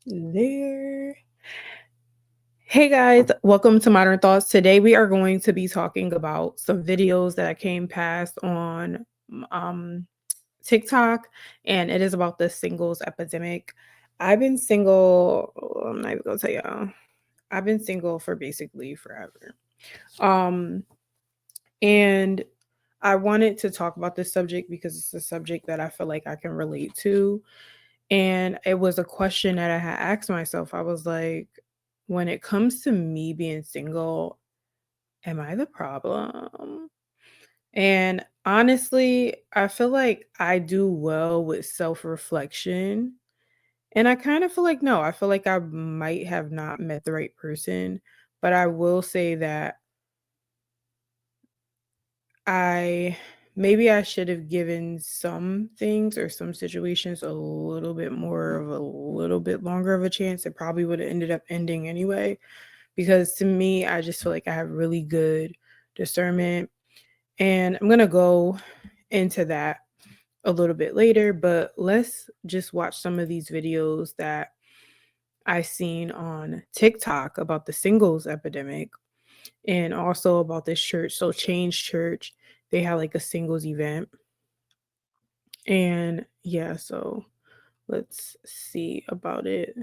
There. Hey guys, welcome to Modern Thoughts. Today we are going to be talking about some videos that I came past on um TikTok, and it is about the singles epidemic. I've been single, I'm not even gonna tell y'all. I've been single for basically forever. Um and I wanted to talk about this subject because it's a subject that I feel like I can relate to. And it was a question that I had asked myself. I was like, when it comes to me being single, am I the problem? And honestly, I feel like I do well with self reflection. And I kind of feel like, no, I feel like I might have not met the right person. But I will say that I maybe I should have given some things or some situations a little bit more of a little bit longer of a chance. It probably would have ended up ending anyway. Because to me, I just feel like I have really good discernment. And I'm going to go into that a little bit later, but let's just watch some of these videos that I seen on TikTok about the singles epidemic and also about this church. So Change Church, they had like a singles event. And yeah, so let's see about it.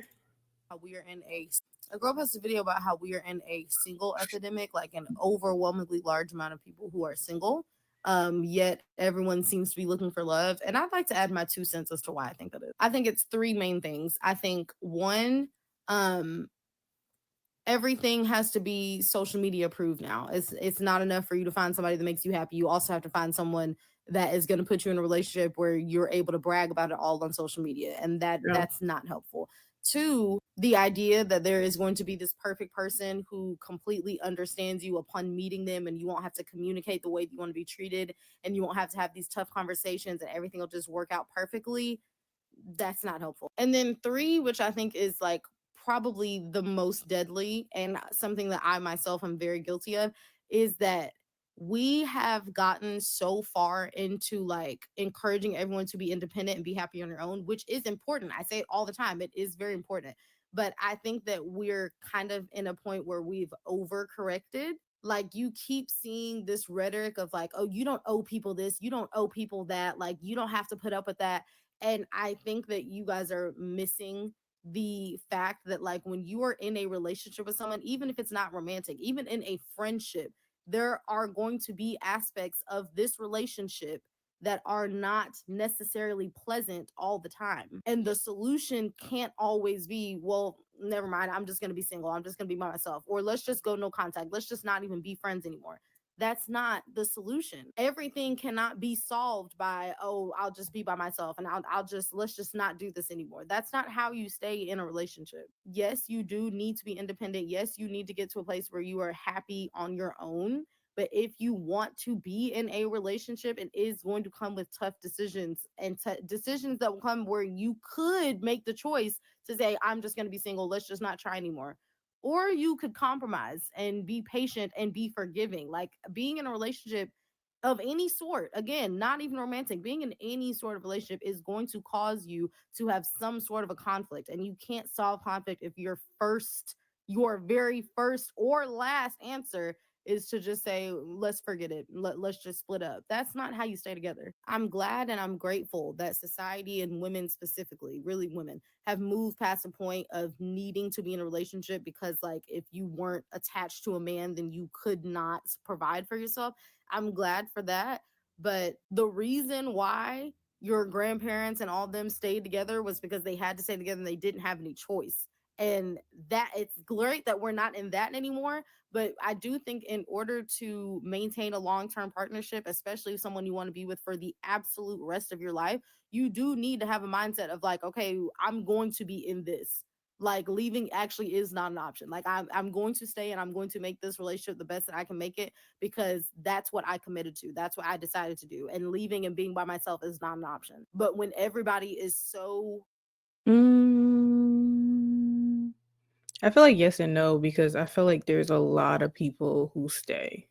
How we are in a girl posted a video about how we are in a single epidemic, like an overwhelmingly large amount of people who are single. Yet everyone seems to be looking for love. And I'd like to add my 2 cents as to why I think that is. I think it's three main things. I think one, um, everything has to be social media approved now. It's not enough for you to find somebody that makes you happy. You also have to find someone that is going to put you in a relationship where you're able to brag about it all on social media, and Yeah. that's not helpful. Two, the idea that there is going to be this perfect person who completely understands you upon meeting them, and you won't have to communicate the way that you want to be treated, and you won't have to have these tough conversations, and everything will just work out perfectly. That's not helpful. And then three, which I think is like probably the most deadly and something that I myself am very guilty of, is that we have gotten so far into like encouraging everyone to be independent and be happy on your own, which is important. I say it all the time. It is very important. But I think that we're kind of in a point where we've overcorrected. Like, you keep seeing this rhetoric of like, oh, you don't owe people this, you don't owe people that, like you don't have to put up with that. And I think that you guys are missing the fact that, like, when you are in a relationship with someone, even if it's not romantic, even in a friendship, there are going to be aspects of this relationship that are not necessarily pleasant all the time. And the solution can't always be, well, never mind, I'm just going to be single. I'm just going to be by myself. Or let's just go no contact. Let's just not even be friends anymore. That's not the solution. Everything cannot be solved by, oh, I'll just be by myself and I'll just, let's just not do this anymore. That's not how you stay in a relationship. Yes, you do need to be independent. Yes, you need to get to a place where you are happy on your own. But if you want to be in a relationship, it is going to come with tough decisions, and decisions that will come where you could make the choice to say, I'm just going to be single. Let's just not try anymore. Or you could compromise and be patient and be forgiving. Like, being in a relationship of any sort, again, not even romantic, being in any sort of relationship is going to cause you to have some sort of a conflict. And you can't solve conflict if your very first or last answer is to just say, let's forget it. Let's just split up. That's not how you stay together. I'm glad and I'm grateful that society, and women specifically, really women, have moved past the point of needing to be in a relationship because, like, if you weren't attached to a man, then you could not provide for yourself. I'm glad for that. But the reason why your grandparents and all of them stayed together was because they had to stay together and they didn't have any choice. And that, it's great that we're not in that anymore. But I do think in order to maintain a long-term partnership, especially someone you want to be with for the absolute rest of your life, you do need to have a mindset of like, okay, I'm going to be in this. Like, leaving actually is not an option. Like, I'm going to stay and I'm going to make this relationship the best that I can make it, because that's what I committed to. That's what I decided to do. And leaving and being by myself is not an option. But when everybody is so, Mm, I feel like yes and no because I feel like there's a lot of people who stay.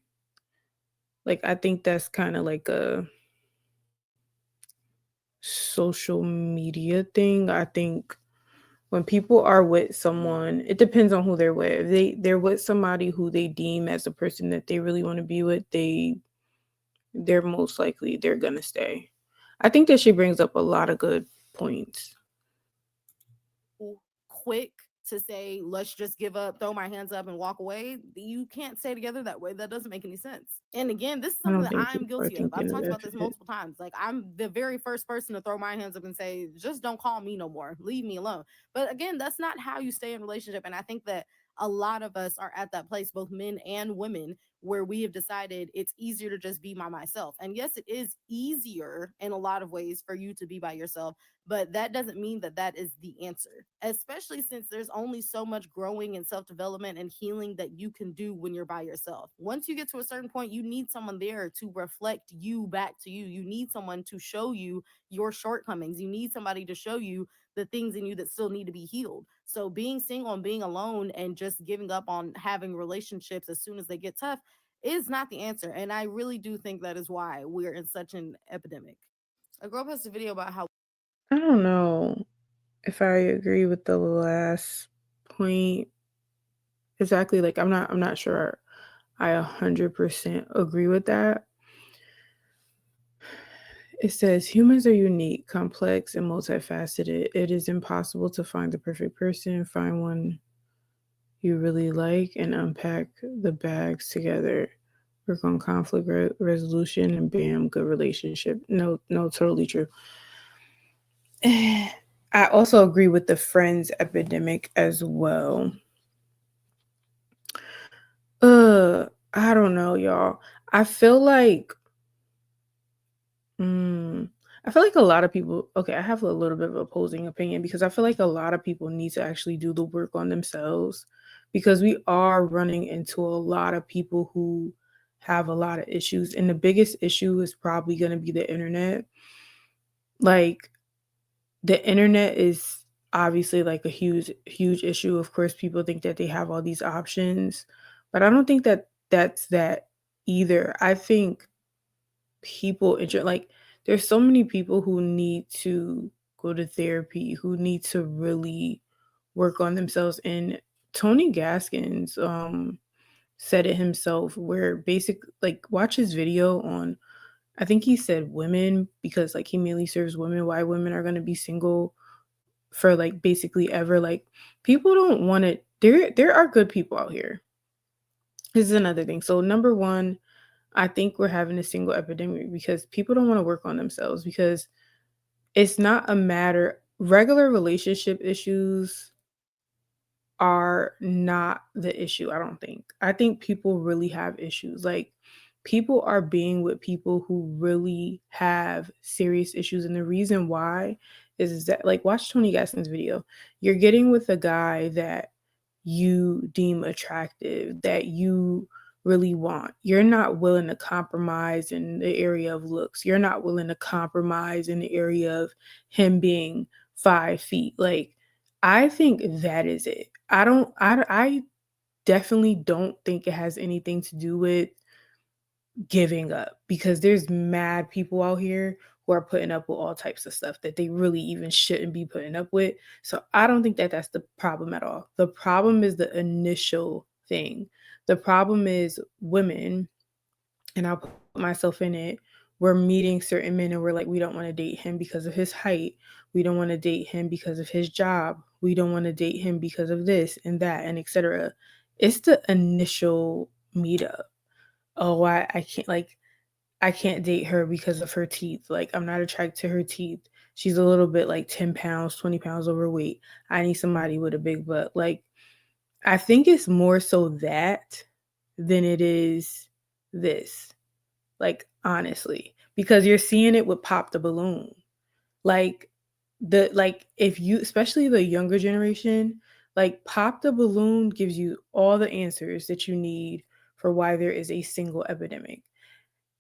Like I think that's kind of like a social media thing. I think when people are with someone, it depends on who they're with. If they're with somebody who they deem as the person that they really want to be with, they're most likely they're gonna stay. I think that she brings up a lot of good points. Quick to say, let's just give up, throw my hands up, and walk away. You can't stay together that way. That doesn't make any sense. And again, this is I something don't that think I'm people are guilty of. I've thinking talked of about this it. multiple times. Like, I'm the very first person to throw my hands up and say, just don't call me no more. Leave me alone. But again, that's not how you stay in a relationship. And I think that a lot of us are at that place, both men and women, where we have decided it's easier to just be by myself. And yes, it is easier in a lot of ways for you to be by yourself, but that doesn't mean that that is the answer, especially since there's only so much growing and self development and healing that you can do when you're by yourself. Once you get to a certain point, you need someone there to reflect you back to you. You need someone to show you your shortcomings. You need somebody to show you the things in you that still need to be healed. So being single and being alone and just giving up on having relationships as soon as they get tough is not the answer. And I really do think that is why we're in such an epidemic. A girl posted a video about how I don't know if I agree with the last point exactly. Like I'm not sure I 100% agree with that. It says humans are unique, complex, and multifaceted. It is impossible to find the perfect person, find one you really like, and unpack the bags together. Work on conflict resolution, and bam, good relationship. No, no, totally true. I also agree with the friends epidemic as well. I don't know, y'all. I feel like Mm, I feel like a lot of people, okay, I have a little bit of opposing opinion because I feel like a lot of people need to actually do the work on themselves because we are running into a lot of people who have a lot of issues. And the biggest issue is probably going to be the internet. Like, the internet is obviously like a huge, huge issue. Of course, people think that they have all these options, but I don't think that that's that either. I think like there's so many people who need to go to therapy, who need to really work on themselves. And Tony Gaskins said it himself where basic like watch his video on, I think he said women, because like he mainly serves women, why women are going to be single for like basically ever. Like people don't want it. There are good people out here. This is another thing. So number one, I think we're having a single epidemic because people don't want to work on themselves because it's not a matter regular relationship issues are not the issue, I don't think. I think people really have issues. Like people are being with people who really have serious issues, and the reason why is that like watch Tony Gaskins video. You're getting with a guy that you deem attractive, that you really want. You're not willing to compromise in the area of looks. You're not willing to compromise in the area of him being 5 feet. Like I think that is it. I definitely don't think it has anything to do with giving up because there's mad people out here who are putting up with all types of stuff that they really even shouldn't be putting up with. So I don't think that that's the problem at all. The problem is the initial thing. The problem is women, and I'll put myself in it. We're meeting certain men and we're like, we don't want to date him because of his height. We don't want to date him because of his job. We don't want to date him because of this and that and etc. It's the initial meetup. Oh, I can't like I can't date her because of her teeth. Like I'm not attracted to her teeth. She's a little bit like 10 pounds, 20 pounds overweight. I need somebody with a big butt. Like I think it's more so that than it is this. Like honestly, because you're seeing it with Pop the Balloon. Like like if you, especially the younger generation, like Pop the Balloon gives you all the answers that you need for why there is a single epidemic.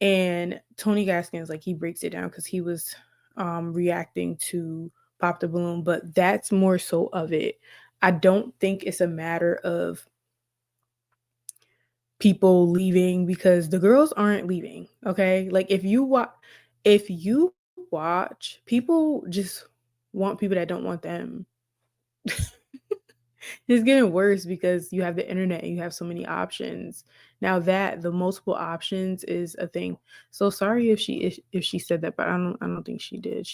And Tony Gaskins, like he breaks it down because he was reacting to Pop the Balloon, but that's more so of it. I don't think it's a matter of people leaving because the girls aren't leaving. Okay. Like if you watch, people just want people that don't want them. It's getting worse because you have the internet and you have so many options. Now that the multiple options is a thing. So sorry if she said that, but I don't think she did.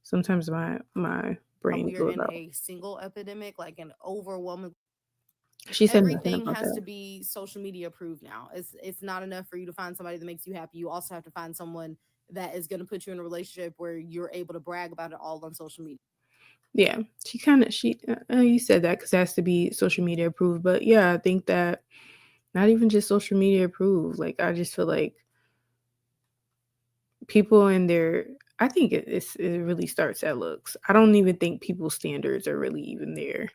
Sometimes my brain We are goes in out. a single epidemic, like an overwhelming. She said nothing Everything about has to that. be social media approved now. It's not enough for you to find somebody that makes you happy. You also have to find someone that is going to put you in a relationship where you're able to brag about it all on social media. Yeah, you said that because it has to be social media approved. But yeah, I think that not even just social media approved. Like I just feel like people in their I think it really starts at looks. I don't even think people's standards are really even there.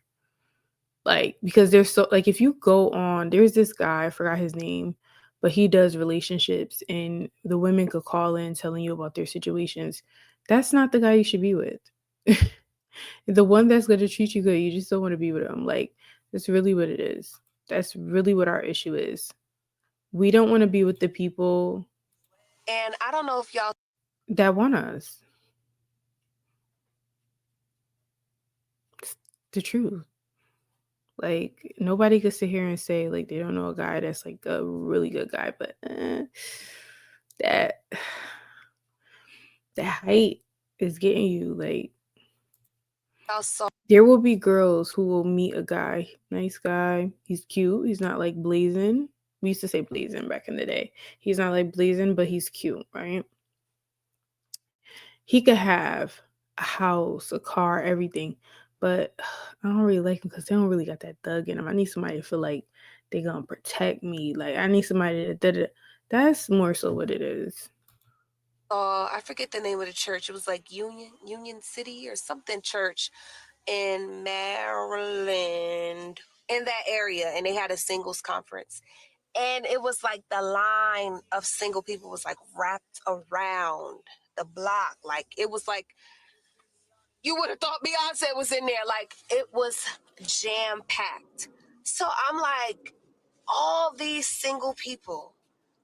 Like, because there's so like if you go on, there's this guy, I forgot his name, but he does relationships and the women could call in telling you about their situations. That's not the guy you should be with. The one that's gonna treat you good, you just don't want to be with him. Like, that's really what it is. That's really what our issue is. We don't want to be with the people And I don't know if y'all that want us. It's the truth. Like nobody could sit here and say like they don't know a guy that's like a really good guy, but that that height is getting you. Like saw there will be girls who will meet a guy, nice guy. He's cute. He's not like blazing. We used to say blazing back in the day. He's not like blazing, but he's cute, right? He could have a house, a car, everything, but I don't really like him because they don't really got that thug in them. I need somebody to feel like they gonna protect me. Like I need somebody that's more so what it is. I forget the name of the church. It was like Union City or something church in Maryland, in that area, and they had a singles conference. And it was like the line of single people was like wrapped around the block. Like it was like you would have thought Beyonce was in there. Like it was jam packed. So I'm like, all these single people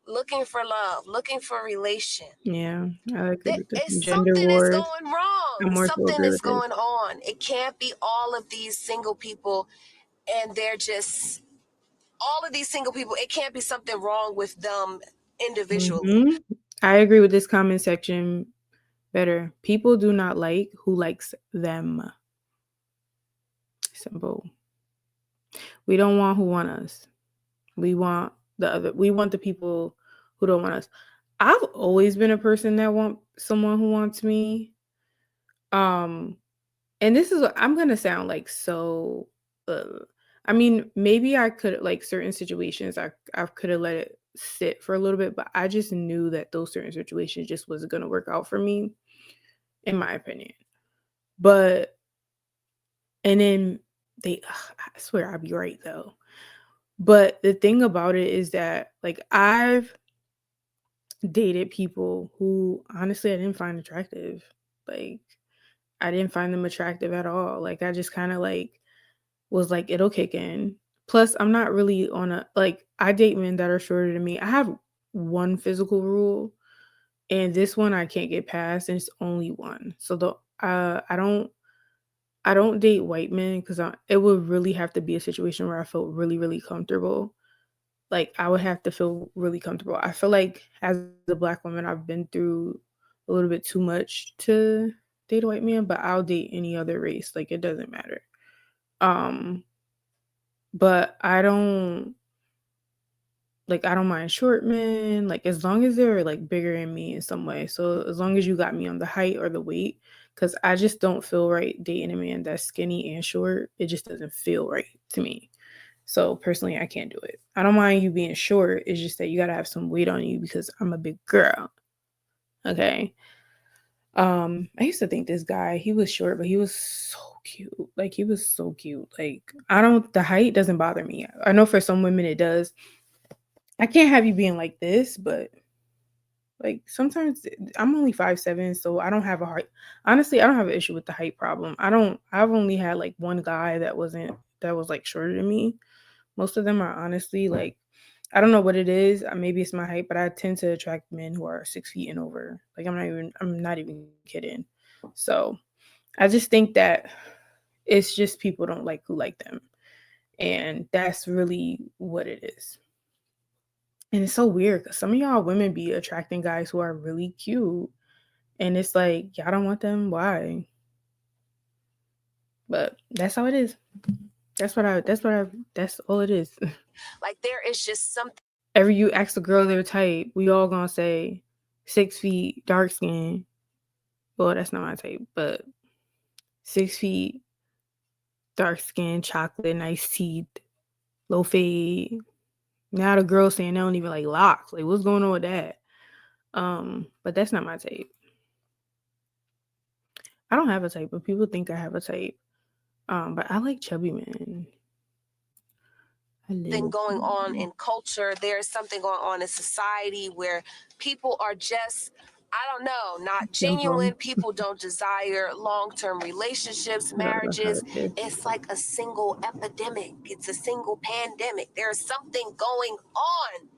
looking for love, looking for relation. Yeah, I agree with the gender Something is wars. going wrong. I more so Something agree is with this. going on. It can't be all of these single people and they're just all of these single people. It can't be something wrong with them individually. Hmm. I agree with this comment section better. People do not like who likes them. Simple. We don't want who want us. We want we want the people who don't want us. I've always been a person that want someone who wants me. Um and this is what I'm going to sound like so I mean, maybe I could like certain situations I could have let it sit for a little bit, but I just knew that those certain situations just wasn't going to work out for me in my opinion. But and then I swear I'd be right though. But the thing about it is that like I've dated people who honestly I didn't find attractive. Like I didn't find them attractive at all. Like I just kind of like was like it'll kick in. Plus I'm not really on a like I date men that are shorter than me. I have one physical rule and this one I can't get past and it's only one. So the I don't date white men cuz it would really have to be a situation where I felt really really comfortable. Like, I would have to feel really comfortable. I feel like as a Black woman, I've been through a little bit too much to date a white man, but I'll date any other race. Like, it doesn't matter. Um, but I don't mind short men, like, as long as they're, like, bigger than me in some way. So, as long as you got me on the height or the weight, because I just don't feel right dating a man that's skinny and short. It just doesn't feel right to me. So personally, I can't do it. I don't mind you being short. It's just that you gotta have some weight on you because I'm a big girl. Okay. I used to think this guy, he was short, but he was so cute. Like he was so cute. Like I don't the height doesn't bother me. I know for some women it does. I can't have you being like this, but like sometimes I'm only 5'7", so I don't have a height. Honestly, I don't have an issue with the height problem. I've only had like one guy that was like shorter than me. Most of them are honestly like I don't know what it is. Maybe it's my height, but I tend to attract men who are 6 feet and over. Like I'm not even kidding. So I just think that It's just people don't like who like them. And that's really what it is. And it's so weird because some of y'all women be attracting guys who are really cute. And it's like, y'all don't want them. Why? But that's how it is. That's all it is. Like there is just something Ever you ask a girl their type, we all gonna say 6 feet, dark skin. Well, that's not my type, but 6 feet, dark skin, chocolate, nice teeth, low fade. Now the girls saying they don't even like locks. Like, what's going on with that? But that's not my type. I don't have a type, but people think I have a type. But I like chubby men. I love going chubby on men. in culture. There's something going on in society where people are just, I don't know, not Simple. genuine. People don't desire long-term relationships, I gotta go have marriages. a kiss. It's like a single epidemic. It's a single pandemic. There's something going on.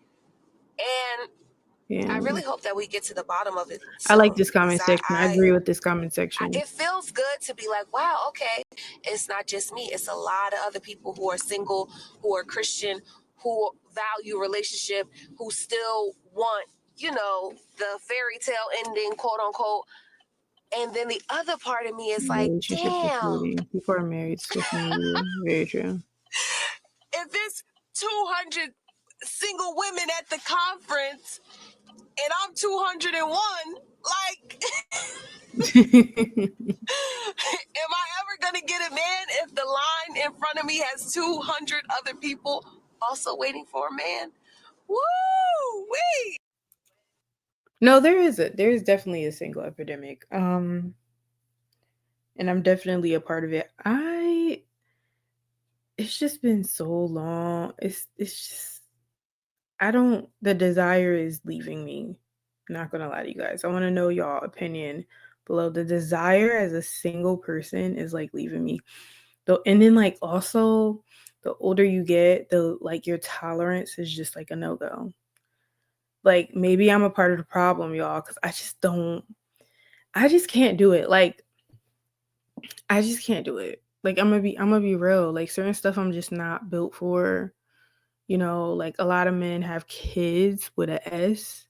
And I Yeah. really hope that we get to the bottom of it I like soon this because comment section. I agree with this comment section. it feels good to be like, wow, okay, it's not just me. It's a lot of other people who are single, who are Christian, who value relationship, who still want, the fairy tale ending, quote unquote. And then the other part of me is like, Relationships are damn, fleeting. People are married to social media. Very true. if there's 200 single women at the conference and I'm 201, like, am I ever going to get a man if the line in front of me has 200 other people also waiting for a man? Woo! Wait. No, there's definitely a single epidemic. And I'm definitely a part of it. It's just been so long. It's just I don't the desire is leaving me. Not gonna lie to you guys. I want to know y'all opinion below. The desire as a single person is like leaving me. Though, and then like also the older you get, the like your tolerance is just like a no-go. Like maybe I'm a part of the problem, y'all, because I just can't do it. Like I just can't do it. Like I'm gonna be real. Like certain stuff I'm just not built for. Like a lot of men have kids with a S.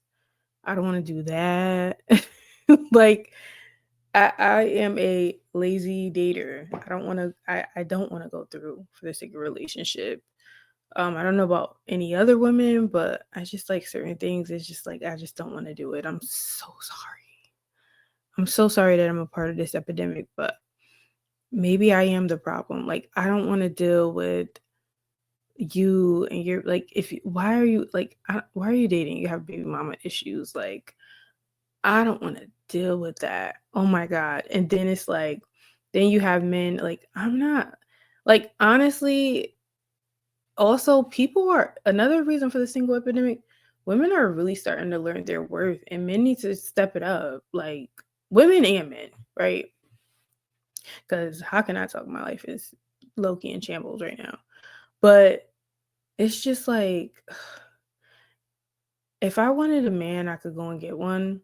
I don't want to do that. Like I am a lazy dater. I don't want to go through for the sake of relationship. I don't know about any other women, but I just like certain things. It's just like I just don't want to do it. I'm so sorry. I'm so sorry that I'm a part of this epidemic, but maybe I am the problem. Like I don't want to deal with you and you're like why are you like why are you dating? You have baby mama issues. Like I don't want to deal with that. Oh my god. And then it's like then you have men like I'm not like honestly also people are another reason for the single epidemic. Women are really starting to learn their worth and men need to step it up. Like women and men, right? Because how can I talk my life is low key in shambles right now? But it's just like if I wanted a man, I could go and get one.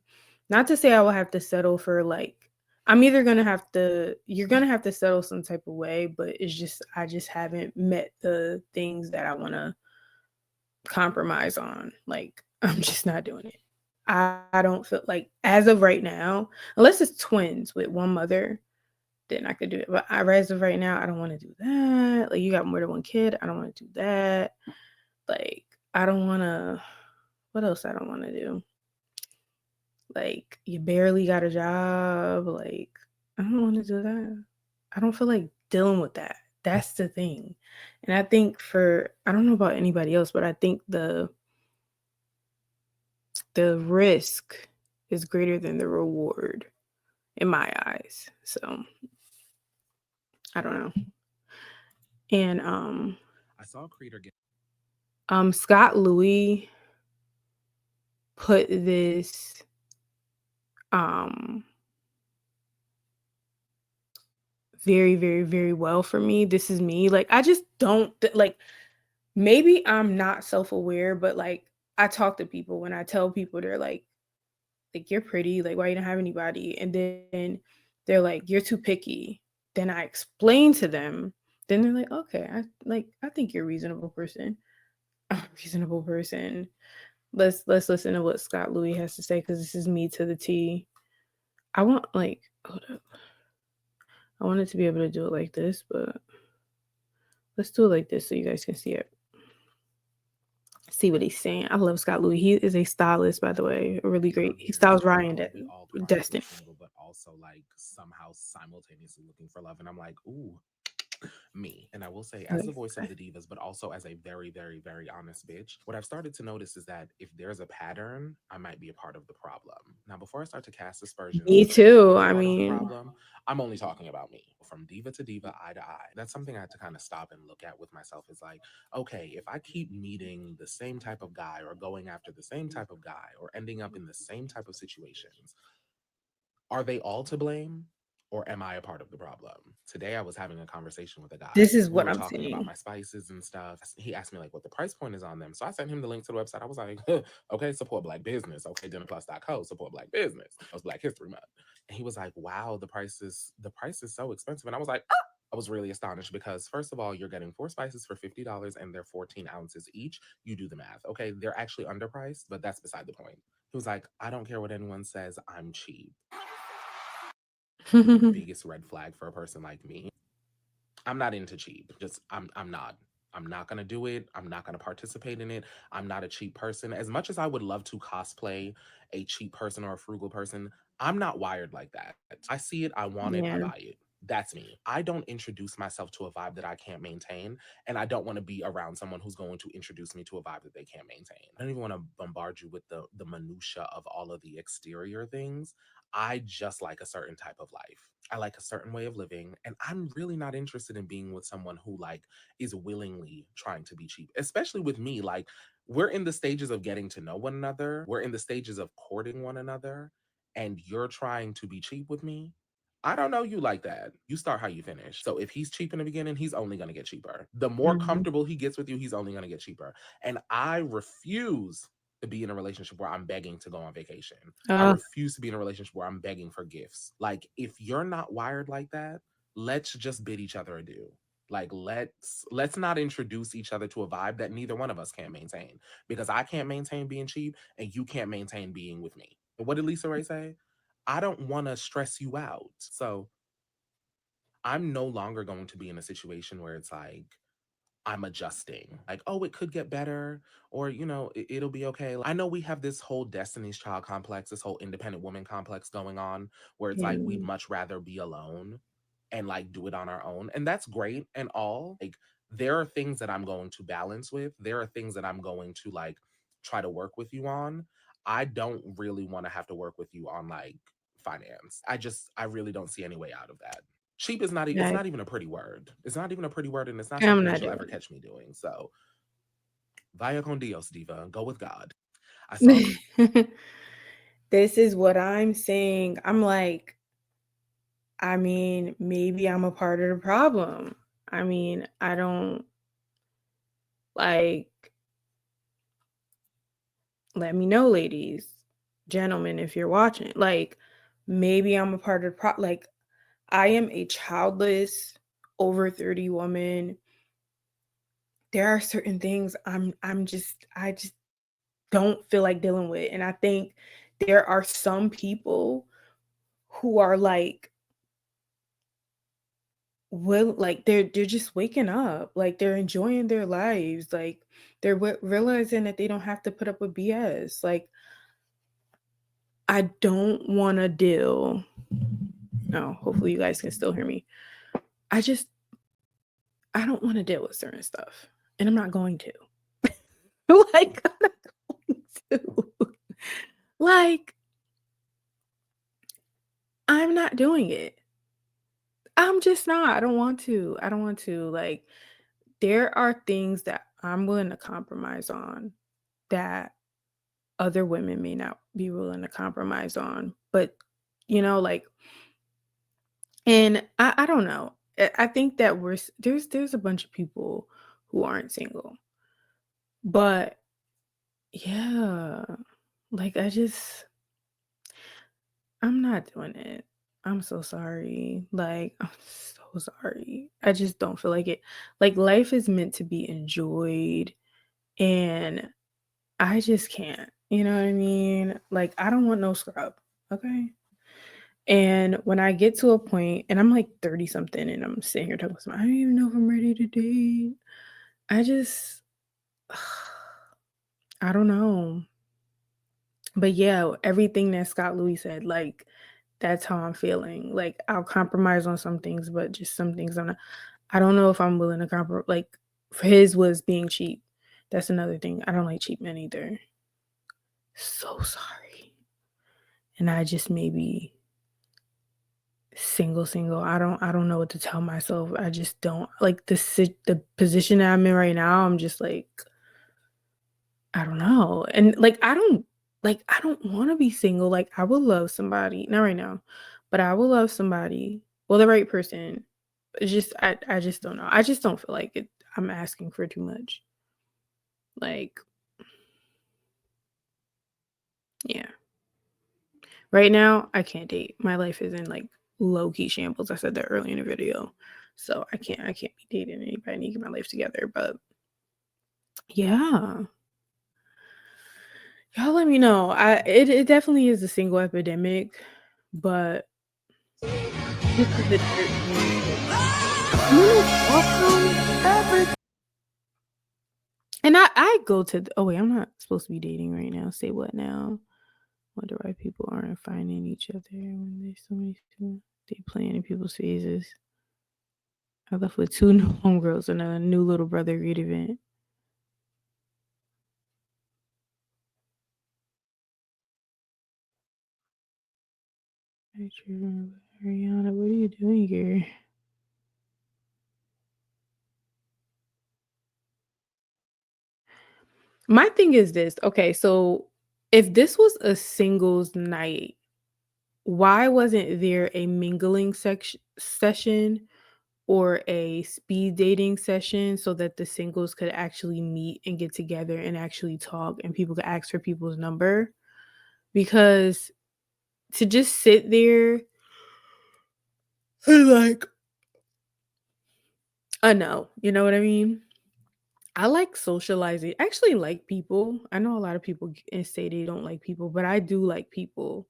Not to say I will have to settle for like I'm either gonna have to you're gonna have to settle some type of way, but it's just I just haven't met the things that I wanna compromise on. Like I'm just not doing it. I don't feel like as of right now, unless it's twins with one mother, then I could do it. But as of right now, I don't want to do that. Like you got more than one kid, I don't want to do that. Like I don't want to. What else I don't want to do? Like you barely got a job. Like I don't want to do that. I don't feel like dealing with that. That's the thing. And I think I don't know about anybody else, but I think the risk is greater than the reward in my eyes. So I don't know. And I saw a creator get Scott Louis put this um very, very, very well for me. This is me. Like I just don't like maybe I'm not self-aware, but like I talk to people when I tell people they're like you're pretty, like why you don't have anybody? And then they're like, you're too picky. then I explain to them, then they're like, okay, I think you're a reasonable person. I'm a reasonable person. Let's listen to what Scott Louis has to say because this is me to the T. I want like hold up. I wanted to be able to do it like this, but let's do it like this so you guys can see it. See what he's saying. I love Scott Louis. He is a stylist, by the way. A really great. He styles Ryan We all try Destin. to be single, but also like somehow simultaneously looking for love. And I'm like, ooh, me. And I will say, as the voice of the divas, but also as a very, very, very honest bitch, what I've started to notice is that if there's a pattern, I might be a part of the problem. Now, before I start to cast aspersions, Me and say you too. are I part of the mean, problem, I'm only talking about me. From diva to diva, eye to eye. That's something I had to kind of stop and look at with myself. Is like, okay, if I keep meeting the same type of guy or going after the same type of guy or ending up in the same type of situations, are they all to blame? Or am I a part of the problem? Today I was having a conversation with a guy. this is We what were I'm talking about saying. my spices and stuff. He asked me like what the price point is on them. So I sent him the link to the website. I was like, okay, support black business. Okay, dinnerplus.co, support black business. It was Black History Month. And he was like, wow, the price is so expensive. And I was like, ah! I was really astonished because first of all, you're getting 4 spices for $50 and they're 14 ounces each. You do the math. Okay, they're actually underpriced, but that's beside the point. He was like, I don't care what anyone says, I'm cheap. The biggest red flag for a person like me. I'm not into cheap. Just I'm not. I'm not gonna do it. I'm not gonna participate in it. I'm not a cheap person. As much as I would love to cosplay a cheap person or a frugal person, I'm not wired like that. I see it, I want it, I Yeah. buy it. That's me. I don't introduce myself to a vibe that I can't maintain, and I don't want to be around someone who's going to introduce me to a vibe that they can't maintain. I don't even want to bombard you with the minutia of all of the exterior things. I just like a certain type of life. I like a certain way of living, and I'm really not interested in being with someone who like is willingly trying to be cheap. Especially with me, like we're in the stages of getting to know one another. We're in the stages of courting one another, and you're trying to be cheap with me. I don't know you like that. You start how you finish. So if he's cheap in the beginning, he's only going to get cheaper. The more Mhm. comfortable he gets with you, he's only going to get cheaper. And I refuse to be in a relationship where I'm begging to go on vacation. I Uh, refuse to be in a relationship where I'm begging for gifts. Like if you're not wired like that, let's just bid each other adieu. Like let's not introduce each other to a vibe that neither one of us can maintain. Because I can't maintain being cheap and you can't maintain being with me. And what did Lisa Ray say? I don't want to stress you out. So I'm no longer going to be in a situation where it's like I'm adjusting. Like, oh, it could get better, or it'll be okay. I know we have this whole Destiny's Child complex, this whole independent woman complex going on, where it's like we'd and much rather be alone and like do it on our own. And that's great and all. Like, there are things that I'm going to balance with. There are things that I'm going to like try to work with you on. I don't really want to have to work with you on like finance. I really don't see any way out of that. Cheap is not it's that not even a pretty word. It's not even a pretty word, and it's not I'm something that not you'll doing ever catch me doing. So vaya con Dios, diva. Go with God. I saw it. This is what I'm saying. I'm like, I mean, maybe I'm a part of the problem. I mean, I don't like, let me know, ladies, gentlemen, if you're watching. Like, maybe I'm a part of the problem. Like, I am a childless, over 30 woman. There are certain things I just don't feel like dealing with. And I think there are some people who are like, well, like they're just waking up, like they're enjoying their lives, like they're realizing that they don't have to put up with BS. Like I don't want to deal. No, hopefully you guys can still hear me. I just I don't want to deal with certain stuff, and I'm not going to. Like I'm not going to. Like I'm not doing it. I'm just not. I don't want to. I don't want to. Like there are things that I'm willing to compromise on that other women may not be willing to compromise on. But, like, and I don't know. I think that there's a bunch of people who aren't single. But yeah, like I'm not doing it. I'm so sorry. Like, I'm so sorry. I just don't feel like it. Like, life is meant to be enjoyed, and I just can't. You know what I mean? Like, I don't want no scrub. Okay. And when I get to a point, and I'm like 30 something, and I'm sitting here talking about, I don't even know if I'm ready to date. I just, I don't know. But yeah, everything that Scott Louis said, like, that's how I'm feeling. Like, I'll compromise on some things, but just some things I'm not. I don't know if I'm willing to compromise. Like, for his was being cheap. That's another thing. I don't like cheap men either. So sorry. And I just maybe single. I don't know what to tell myself. I just don't like the position that I'm in right now. I'm just like, I don't know. And I don't want to be single. Like, I would love somebody, not right now, but I would love somebody. Well, the right person. It's just I just don't know. I just don't feel like it. I'm asking for too much. Like, yeah. Right now, I can't date. My life is in like low key shambles. I said that earlier in the video. So I can't be dating anybody. I need to get my life together. But yeah. Y'all let me know. It definitely is a single epidemic, but this is the church thing. Like, you know, also, and I go to oh wait, I'm not supposed to be dating right now. Say what now? Wonder why people aren't finding each other when there's so many people they playing in people's faces. I left with two new homegirls and a new little brother greet event. Ariana, what are you doing here? My thing is this. Okay, so if this was a singles night, why wasn't there a mingling session or a speed dating session so that the singles could actually meet and get together and actually talk and people could ask for people's number? Because to just sit there and like, I know, you know what I mean? I like socializing. I actually like people. I know a lot of people say they don't like people, but I do like people.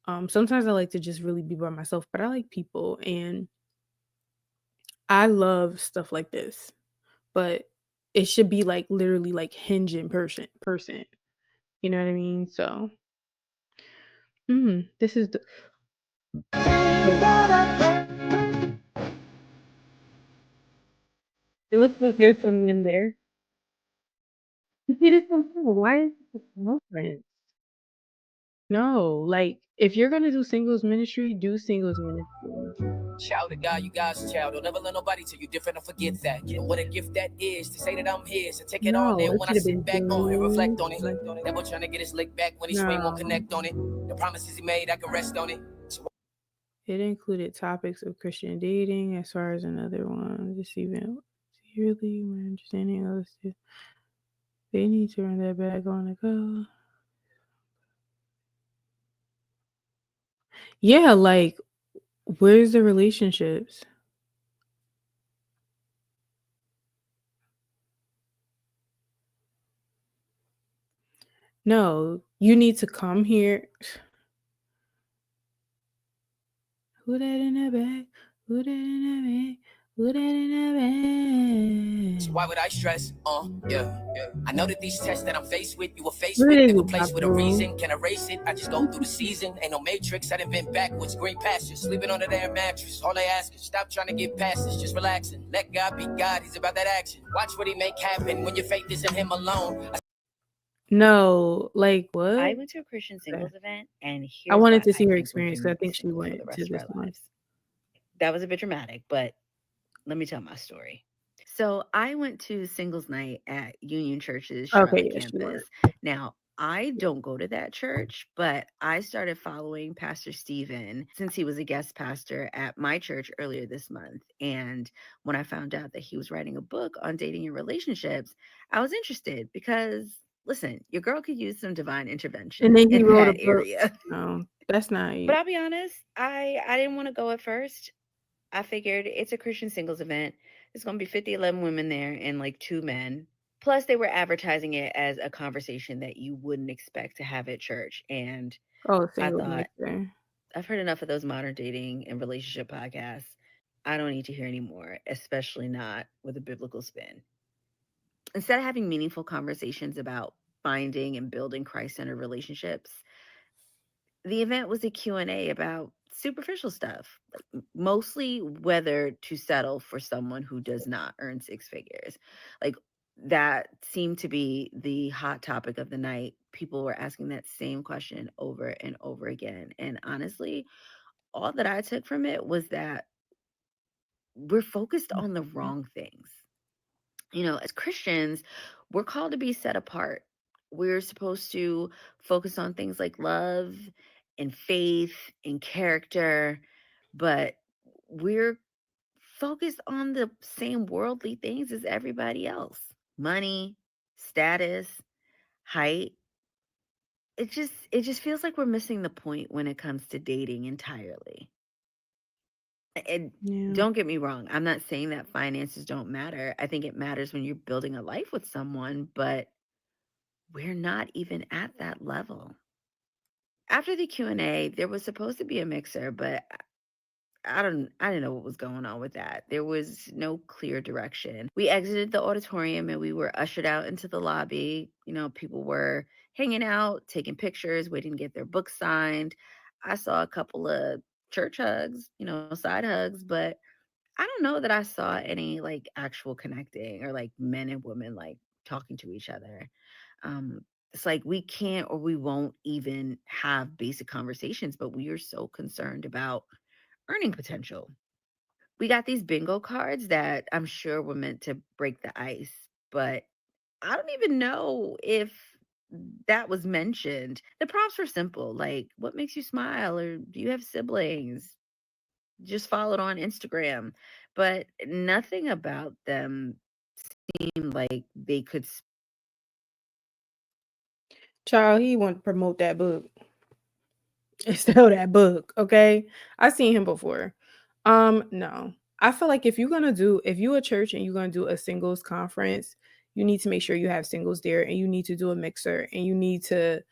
Sometimes I like to just really be by myself, but I like people and I love stuff like this. But it should be like literally like hinge in person. You know what I mean? So this is the wait. It looks like there's something in there. You see this one? Why is this no friends? No, like if you're gonna do singles ministry, do singles ministry. Child of God, you God's child. Don't ever let nobody tell you different or forget that. And what a gift that is to say that I'm his and take it all No, in it when I should have sit been back on it, reflect on it. Never trying to get his lick back when he swing won't no. connect on it. The promises he made, I can rest on it. So It included topics of Christian dating as far as another one. This event really my understanding of this. They need to run that back on the go. Yeah, like where's the relationships? No, you need to come here. Who that in the back? Who that in the back? Who that in the why back? would I stress? Yeah. I know that these tests that I'm faced with, you were faced What with, is they were it, placed with a Pablo? reason. Can erase it, I just go through the season. Ain't no matrix, I done been backwards, green pastures, sleeping under their mattress. All they ask is stop trying to get past this, just relaxing. Let God be God, he's about that action. Watch what he make happen when your faith is in him alone. No, like I what? went to a Christian Okay. singles event, and I here's wanted what to I see her think we're experience because doing I to be think she single for the went to rest of this our one. lives. That was a bit dramatic, but let me tell my story. So I went to singles night at Union Church's Okay, Charlotte yes, she went. campus. Now, I don't go to that church, but I started following Pastor Stephen since he was a guest pastor at my church earlier this month. And when I found out that he was writing a book on dating and relationships, I was interested because listen, your girl could use some divine intervention And then he in wrote a that book. area. No, that's not But it. I'll be honest, I didn't want to go at first. I figured it's a Christian singles event. There's going to be 50, 11 women there and like 2 men. Plus, they were advertising it as a conversation that you wouldn't expect to have at church. And Oh, I singles thought, mixer. I've heard enough of those modern dating and relationship podcasts. I don't need to hear any more, especially not with a biblical spin. Instead of having meaningful conversations about finding and building Christ-centered relationships, the event was a Q&A about superficial stuff, like mostly whether to settle for someone who does not earn six figures. Like that seemed to be the hot topic of the night. People were asking that same question over and over again. And honestly, all that I took from it was that we're focused on the wrong things. As Christians, we're called to be set apart. We're supposed to focus on things like love and faith and character, but we're focused on the same worldly things as everybody else: money, status, height. It just feels like we're missing the point when it comes to dating entirely. And Yeah. don't get me wrong, I'm not saying that finances don't matter. I think it matters when you're building a life with someone, but we're not even at that level. After the Q&A, there was supposed to be a mixer, but I didn't know what was going on with that. There was no clear direction. We exited the auditorium and we were ushered out into the lobby. People were hanging out, taking pictures, waiting to get their books signed. I saw a couple of church hugs, side hugs, but I don't know that I saw any like actual connecting or like men and women like talking to each other. Um, it's like we can't or we won't even have basic conversations, but we are so concerned about earning potential. We got these bingo cards that I'm sure were meant to break the ice, but I don't even know if that was mentioned. The prompts were simple, like what makes you smile, or do you have siblings? Just followed on Instagram, but nothing about them seemed like they could. Child, he want to promote that book. Sell that book, okay? I seen him before. No. I feel like if you a church and you're gonna do a singles conference, you need to make sure you have singles there, and you need to do a mixer, and you need to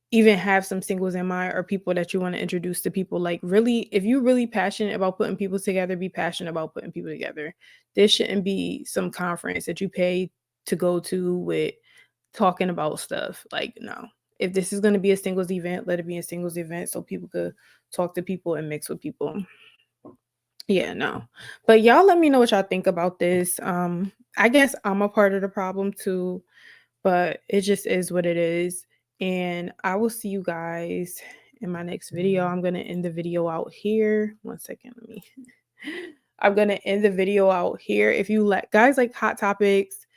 even have some singles in mind or people that you want to introduce to people. Like, really, if you're really passionate about putting people together, be passionate about putting people together. This shouldn't be some conference that you pay to go to with talking about stuff. Like, no. If this is going to be a singles event, let it be a singles event so people could talk to people and mix with people. Yeah, no. But y'all let me know what y'all think about this. I guess I'm a part of the problem too, but it just is what it is. And I will see you guys in my next video. I'm going to end the video out here. One second, let me. I'm going to end the video out here. If you let guys like hot topics,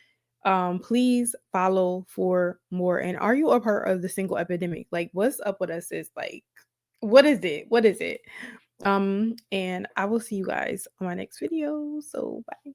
please follow for more. And are you a part of the single epidemic? Like, what's up with us? Is like, what is it? What is it? And I will see you guys on my next video. So bye.